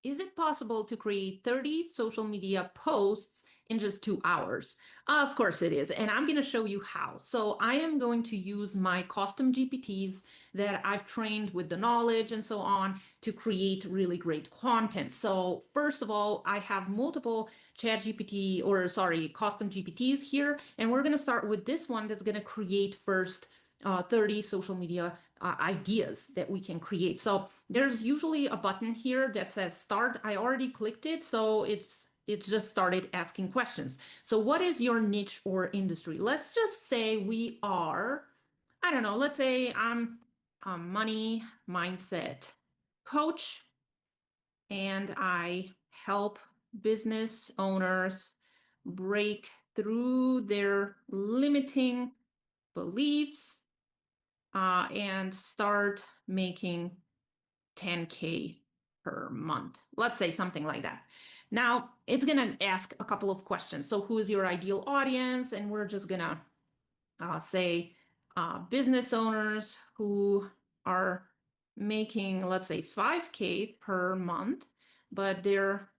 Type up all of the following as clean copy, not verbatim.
Is it possible to create 30 social media posts in just 2 hours? Of course it is, and I'm going to show you how. So I am going to use my custom GPTs that I've trained with the knowledge and so on to create really great content. So first of all, I have multiple custom GPTs here, and we're going to start with this one that's going to create first 30 social media ideas that we can create. So there's usually a button here that says start. I already clicked it, so it's just started asking questions. So what is your niche or industry? Let's just say we are, I don't know, let's say I'm a money mindset coach and I help business owners break through their limiting beliefs and start making 10K per month. Let's say something like that. Now, it's going to ask a couple of questions. So, who is your ideal audience? And we're just going to say business owners who are making, let's say, 5K per month, but their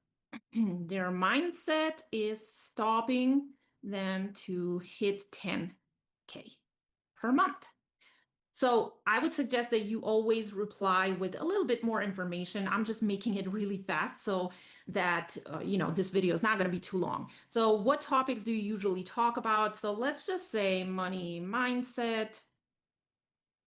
their mindset is stopping them to hit 10K per month. So I would suggest that you always reply with a little bit more information. I'm just making it really fast so that, this video is not going to be too long. So what topics do you usually talk about? So let's just say money mindset,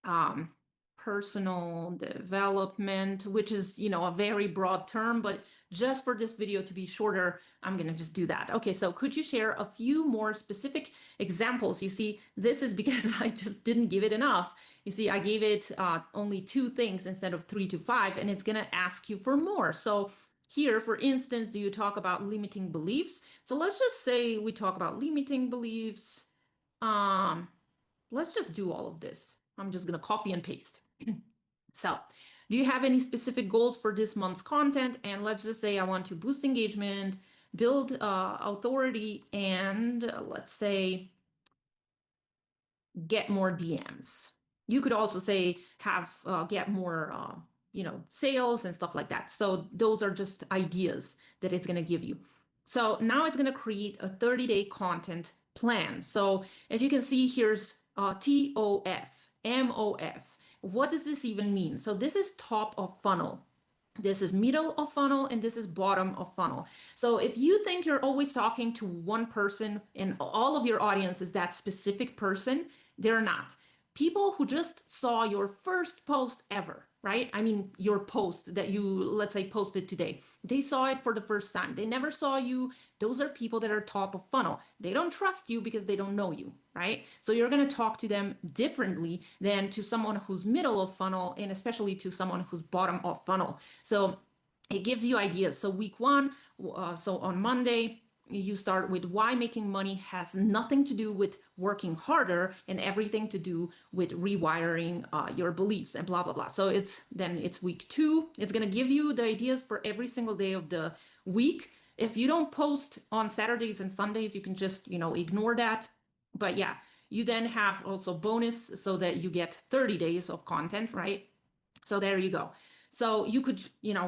um, personal development, which is, a very broad term, but just for this video to be shorter, I'm going to just do that. Okay, so could you share a few more specific examples? You see, this is because I just didn't give it enough. You see, I gave it only 2 things instead of 3 to 5, and it's going to ask you for more. So here, for instance, do you talk about limiting beliefs? So let's just say we talk about limiting beliefs. Um, let's just do all of this. I'm just going to copy and paste. So, do you have any specific goals for this month's content? And let's just say I want to boost engagement, build authority, and let's say get more DMs. You could also say have get more sales and stuff like that. So those are just ideas that it's going to give you. So now it's going to create a 30-day content plan. So as you can see, here's TOF, MOF. What does this even mean? So this is top of funnel. This is middle of funnel and this is bottom of funnel. So if you think you're always talking to one person and all of your audience is that specific person, they're not. People who just saw your first post ever, right? I mean, your post that you, let's say, posted today. They saw it for the first time. They never saw you. Those are people that are top of funnel. They don't trust you because they don't know you, right? So you're going to talk to them differently than to someone who's middle of funnel and especially to someone who's bottom of funnel. So it gives you ideas. So week one, so on Monday, you start with why making money has nothing to do with working harder and everything to do with rewiring your beliefs and blah blah blah. So it's week two. It's going to give you the ideas for every single day of the week. If you don't post on Saturdays and Sundays, you can just ignore that. But yeah, you then have also bonus so that you get 30 days of content, right? So there you go. So you could,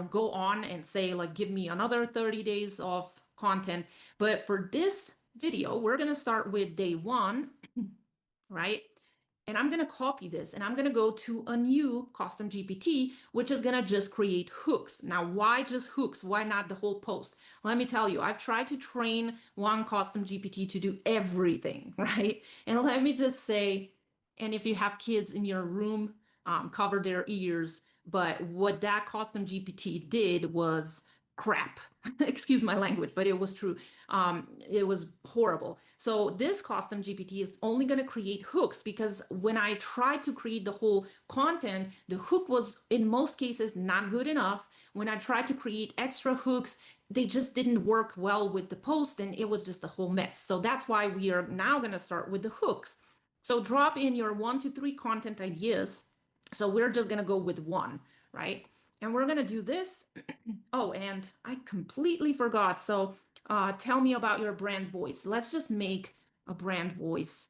go on and say, like, give me another 30 days of content. But for this video, we're going to start with day one, right? And I'm going to copy this and I'm going to go to a new custom GPT, which is going to just create hooks. Now, why just hooks? Why not the whole post? Let me tell you, I've tried to train one custom GPT to do everything, right? And let me just say, and if you have kids in your room, cover their ears. But what that custom GPT did was crap. Excuse my language, but it was true. It was horrible. So this custom GPT is only going to create hooks because when I tried to create the whole content, the hook was in most cases not good enough. When I tried to create extra hooks, they just didn't work well with the post and it was just a whole mess. So that's why we are now going to start with the hooks. So drop in your 1 to 3 content ideas. So we're just going to go with one, right? And we're going to do this. Oh, and I completely forgot. So tell me about your brand voice. Let's just make a brand voice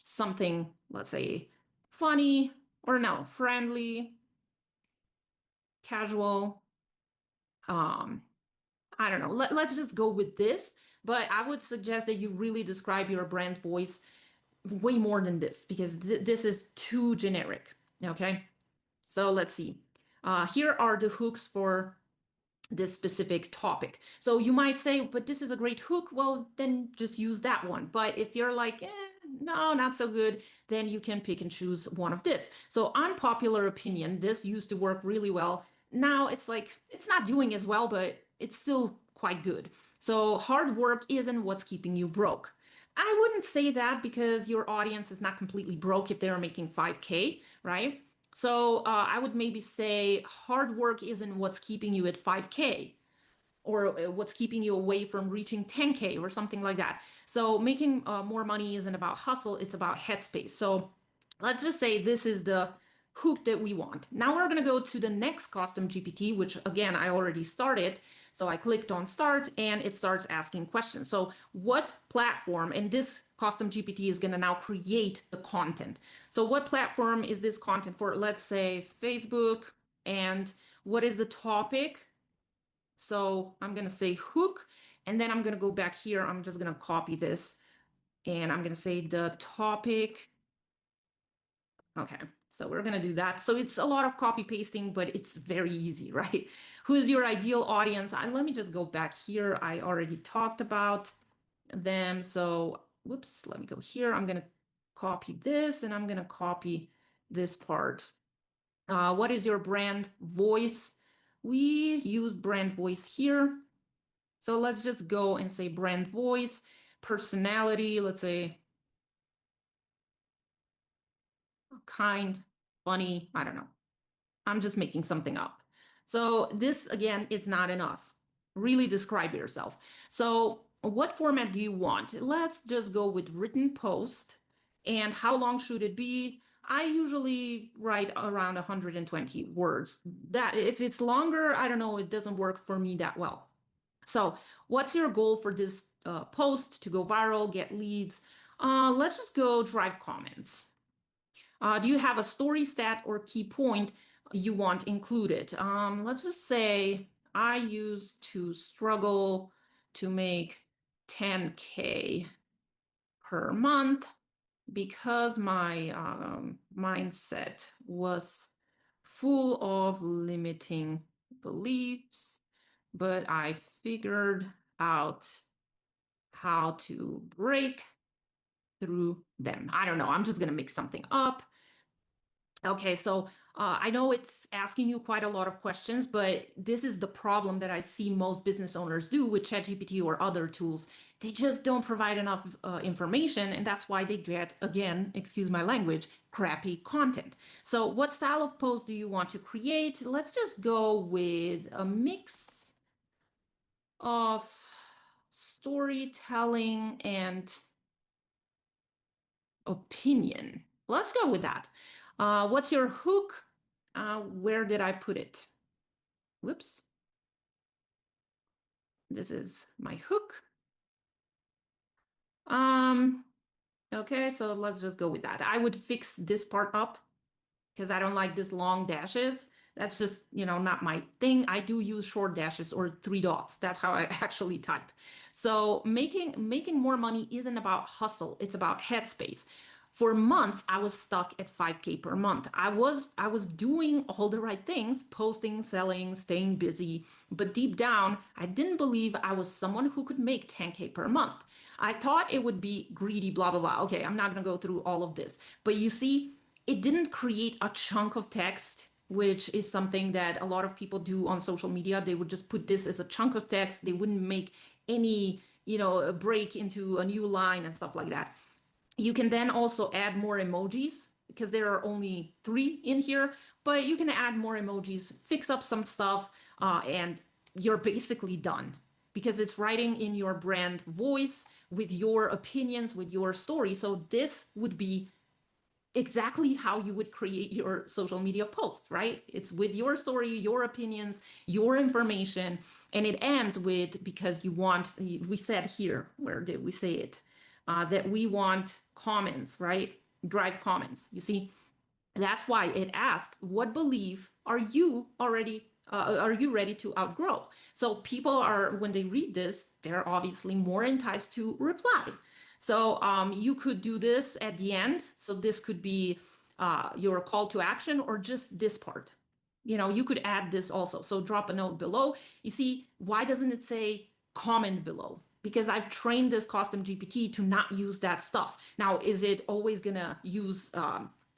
something, let's say, funny or no, friendly, casual, Um, I don't know. Let's just go with this. But I would suggest that you really describe your brand voice way more than this because this is too generic. Okay. So let's see. Here are the hooks for this specific topic. So you might say, but this is a great hook. Well, then just use that one. But if you're like, no, not so good, then you can pick and choose one of this. So unpopular opinion, this used to work really well. Now it's like, it's not doing as well, but it's still quite good. So hard work isn't what's keeping you broke. I wouldn't say that because your audience is not completely broke if they're making 5K, right? So I would maybe say hard work isn't what's keeping you at 5K or what's keeping you away from reaching 10K or something like that. So making more money isn't about hustle, it's about headspace. So let's just say this is the hook that we want. Now we're going to go to the next custom GPT, which again, I already started. So I clicked on start and it starts asking questions. So what platform, and this custom GPT is going to now create the content. So what platform is this content for? Let's say Facebook. And what is the topic? So I'm going to say hook, and then I'm going to go back here. I'm just going to copy this and I'm going to say the topic. Okay, so we're going to do that. So it's a lot of copy pasting, but it's very easy, right? Who is your ideal audience? Let me just go back here. I already talked about them. So whoops, let me go here. I'm going to copy this and I'm going to copy this part. What is your brand voice? We use brand voice here. So let's just go and say brand voice, personality, let's say kind, funny, I don't know. I'm just making something up. So this again is not enough. Really describe yourself. So what format do you want? Let's just go with written post. And how long should it be? I usually write around 120 words. That if it's longer, I don't know, it doesn't work for me that well. So, what's your goal for this post to go viral, get leads? Let's just go drive comments. Do you have a story stat or key point you want included? Let's just say I used to struggle to make 10K per month because my mindset was full of limiting beliefs, but I figured out how to break through them. I don't know. I'm just going to make something up. Okay, so I know it's asking you quite a lot of questions, but this is the problem that I see most business owners do with ChatGPT or other tools. They just don't provide enough information, and that's why they get, again, excuse my language, crappy content. So, what style of post do you want to create? Let's just go with a mix of storytelling and opinion. Let's go with that. What's your hook? Where did I put it? Whoops. This is my hook. Um, okay, so let's just go with that. I would fix this part up because I don't like this long dashes. That's just, not my thing. I do use short dashes or three dots. That's how I actually type. So making more money isn't about hustle. It's about headspace. For months, I was stuck at 5K per month. I was doing all the right things, posting, selling, staying busy, but deep down, I didn't believe I was someone who could make 10K per month. I thought it would be greedy, blah, blah, blah. Okay, I'm not gonna go through all of this. But you see, it didn't create a chunk of text, which is something that a lot of people do on social media. They would just put this as a chunk of text. They wouldn't make any, a break into a new line and stuff like that. You can then also add more emojis because there are only 3 in here, but you can add more emojis, fix up some stuff, and you're basically done because it's writing in your brand voice with your opinions, with your story. So this would be exactly how you would create your social media post, right? It's with your story, your opinions, your information, and it ends with because you want, we said here, where did we say it? That we want comments, right? Drive comments. You see, that's why it asks, what belief are you already are you ready to outgrow? So people are, when they read this, they're obviously more enticed to reply. So you could do this at the end. So this could be your call to action or just this part. You know, you could add this also. So drop a note below. You see, why doesn't it say comment below? Because I've trained this custom GPT to not use that stuff. Now, is it always gonna use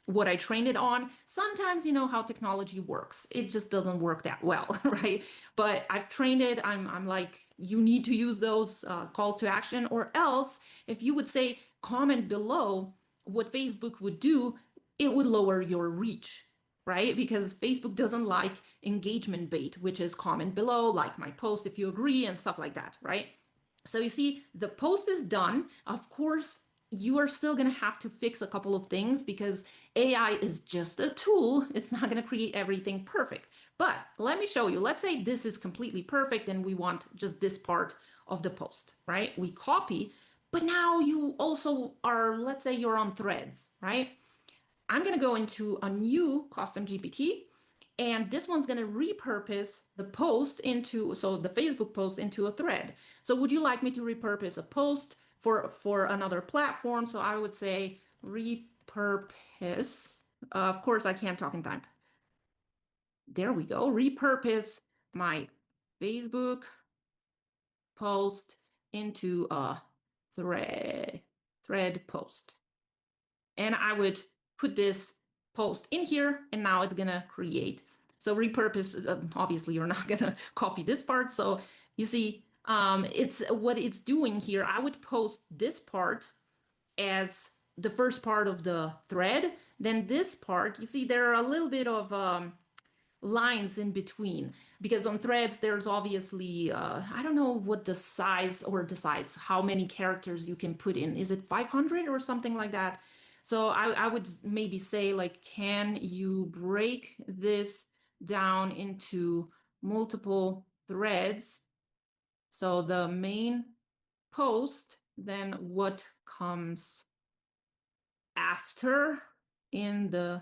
what I trained it on? Sometimes you know how technology works. It just doesn't work that well, right? But I've trained it. I'm like, you need to use those calls to action, or else if you would say comment below, what Facebook would do, it would lower your reach, right? Because Facebook doesn't like engagement bait, which is comment below, like my post if you agree, and stuff like that, right? So you see, the post is done. Of course, you are still going to have to fix a couple of things because AI is just a tool. It's not going to create everything perfect. But let me show you. Let's say this is completely perfect and we want just this part of the post, right? We copy, but now you also are, let's say you're on Threads, right? I'm going to go into a new custom GPT, and this one's going to repurpose the post into, so the Facebook post into a thread. So would you like me to repurpose a post for another platform? So I would say repurpose. Of course, I can't talk in time. There we go. Repurpose my Facebook post into a thread post. And I would put this post in here, and now it's gonna create. So repurpose, obviously you're not gonna copy this part. So you see, it's what it's doing here. I would post this part as the first part of the thread. Then this part, you see there are a little bit of lines in between, because on threads there's obviously I don't know what the size or decides how many characters you can put in. Is it 500 or something like that? So I would maybe say, like, can you break this down into multiple threads? So the main post, then what comes after in the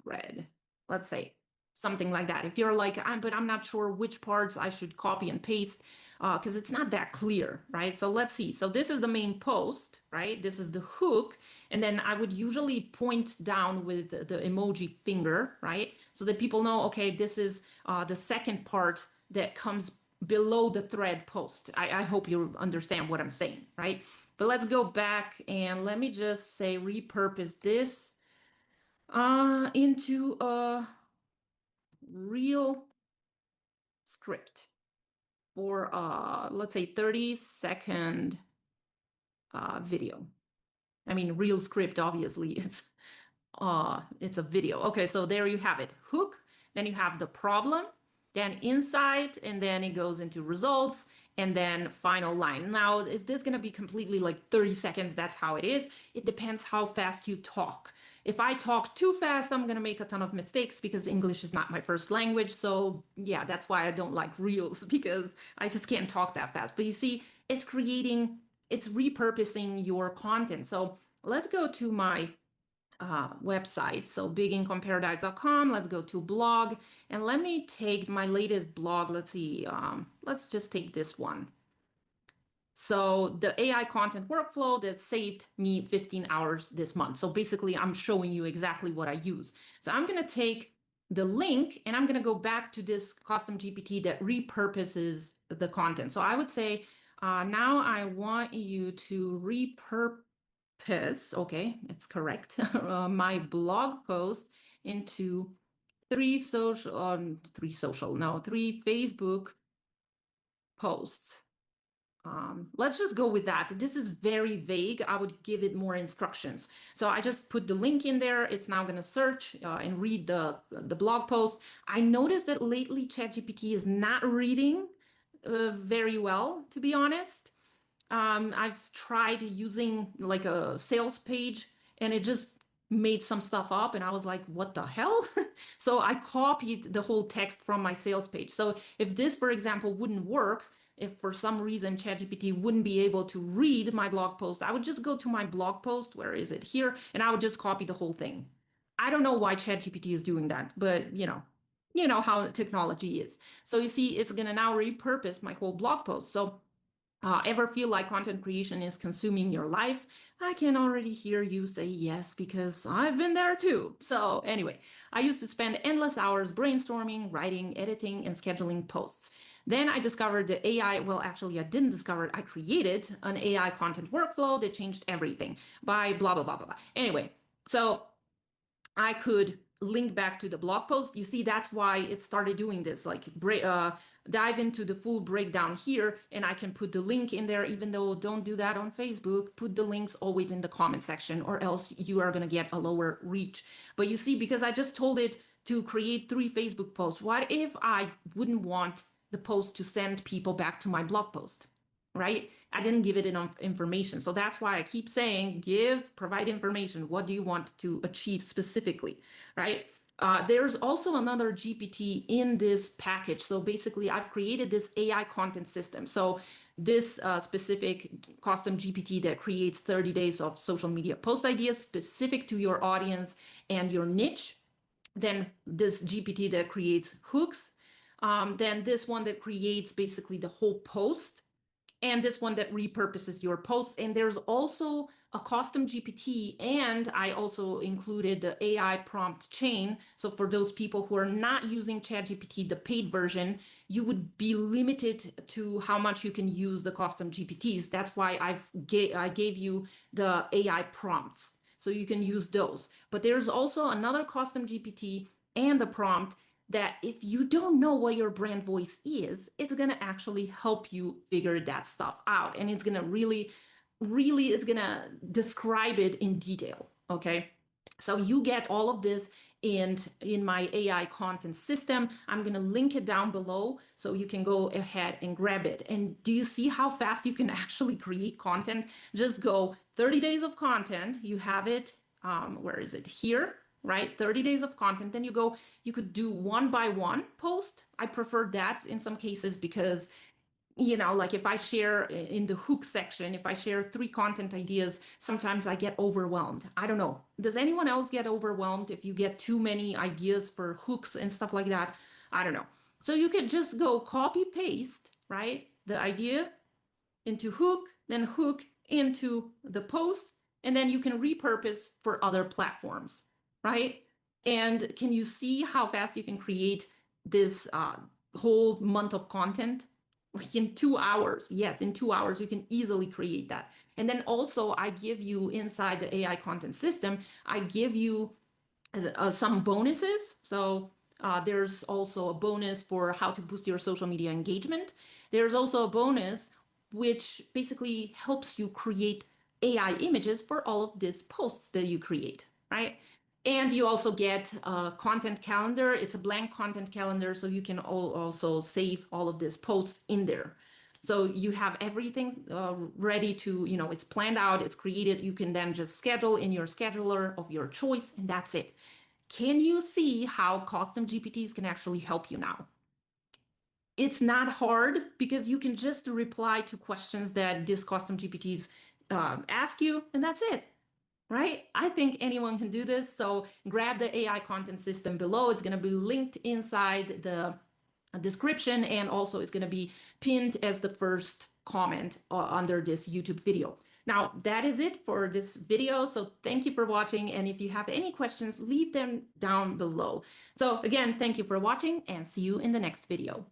thread, let's say something like that. If you're like, but I'm not sure which parts I should copy and paste because it's not that clear, right? So let's see. So this is the main post, right? This is the hook. And then I would usually point down with the emoji finger, right? So that people know, okay, this is the second part that comes below the thread post. I hope you understand what I'm saying, right? But let's go back and let me just say repurpose this into a real script for let's say 30-second video. I mean, real script, obviously, it's a video. Okay, so there you have it. Hook, then you have the problem, then insight, and then it goes into results, and then final line. Now, is this going to be completely like 30 seconds? That's how it is. It depends how fast you talk. If I talk too fast, I'm going to make a ton of mistakes because English is not my first language. So yeah, that's why I don't like reels, because I just can't talk that fast. But you see, it's repurposing your content. So let's go to my website. So begincomparadise.com. Let's go to blog, and let me take my latest blog. Let's see. Let's just take this one. So the AI content workflow that saved me 15 hours this month. So basically, I'm showing you exactly what I use. So I'm going to take the link and I'm going to go back to this custom GPT that repurposes the content. So I would say, now I want you to repurpose, okay, it's correct, my blog post into three Facebook posts. Let's just go with that. This is very vague. I would give it more instructions. So I just put the link in there. It's now going to search and read the blog post. I noticed that lately ChatGPT is not reading very well, to be honest. I've tried using like a sales page and it just made some stuff up and I was like, what the hell? So I copied the whole text from my sales page. So if this, for example, wouldn't work, if for some reason ChatGPT wouldn't be able to read my blog post, I would just go to my blog post. Where is it? Here. And I would just copy the whole thing. I don't know why ChatGPT is doing that, but you know, you know how technology is. So you see, it's going to now repurpose my whole blog post. So ever feel like content creation is consuming your life? I can already hear you say yes, because I've been there too. So anyway, I used to spend endless hours brainstorming, writing, editing, and scheduling posts. Then I discovered the AI. Well, actually, I didn't discover it. I created an AI content workflow that changed everything by blah, blah, blah, blah, blah. Anyway, so I could link back to the blog post. You see, that's why it started doing this, like dive into the full breakdown here, and I can put the link in there, even though don't do that on Facebook. Put the links always in the comment section, or else you are going to get a lower reach. But you see, because I just told it to create 3 Facebook posts, what if I wouldn't want the post to send people back to my blog post? Right? I didn't give it enough information. So that's why I keep saying provide information. What do you want to achieve specifically, right? There's also another GPT in this package. So basically, I've created this AI content system. So this specific custom GPT that creates 30 days of social media post ideas specific to your audience and your niche. Then this GPT that creates hooks. Then this one that creates basically the whole post, and this one that repurposes your posts. And there's also a custom GPT, and I also included the AI prompt chain. So for those people who are not using ChatGPT, the paid version, you would be limited to how much you can use the custom GPTs. That's why I gave you the AI prompts, so you can use those. But there's also another custom GPT and the prompt that if you don't know what your brand voice is, it's going to actually help you figure that stuff out. And it's going to really, it's going to describe it in detail. Okay. So you get all of this in my AI content system. I'm going to link it down below so you can go ahead and grab it. And do you see how fast you can actually create content? Just go 30 days of content. You have it. Where is it? Here. Right? 30 days of content. Then you could do 1 by 1 post. I prefer that in some cases because, you know, like if I share in the hook section, if I share 3 content ideas, sometimes I get overwhelmed. I don't know. Does anyone else get overwhelmed if you get too many ideas for hooks and stuff like that? I don't know. So you could just go copy paste, right? The idea into hook, then hook into the post, and then you can repurpose for other platforms, right? And can you see how fast you can create this whole month of content? Like in 2 hours. Yes, in 2 hours, you can easily create that. And then also, I give you inside the AI content system, I give you some bonuses. So there's also a bonus for how to boost your social media engagement. There's also a bonus which basically helps you create AI images for all of these posts that you create, right? And you also get a content calendar. It's a blank content calendar, so you can also save all of these posts in there. So you have everything ready to, you know, it's planned out, it's created. You can then just schedule in your scheduler of your choice, and that's it. Can you see how custom GPTs can actually help you now? It's not hard because you can just reply to questions that these custom GPTs ask you, and that's it. Right? I think anyone can do this. So grab the AI content system below. It's going to be linked inside the description, and also it's going to be pinned as the first comment under this YouTube video. Now, that is it for this video. So thank you for watching. And if you have any questions, leave them down below. So again, thank you for watching, and see you in the next video.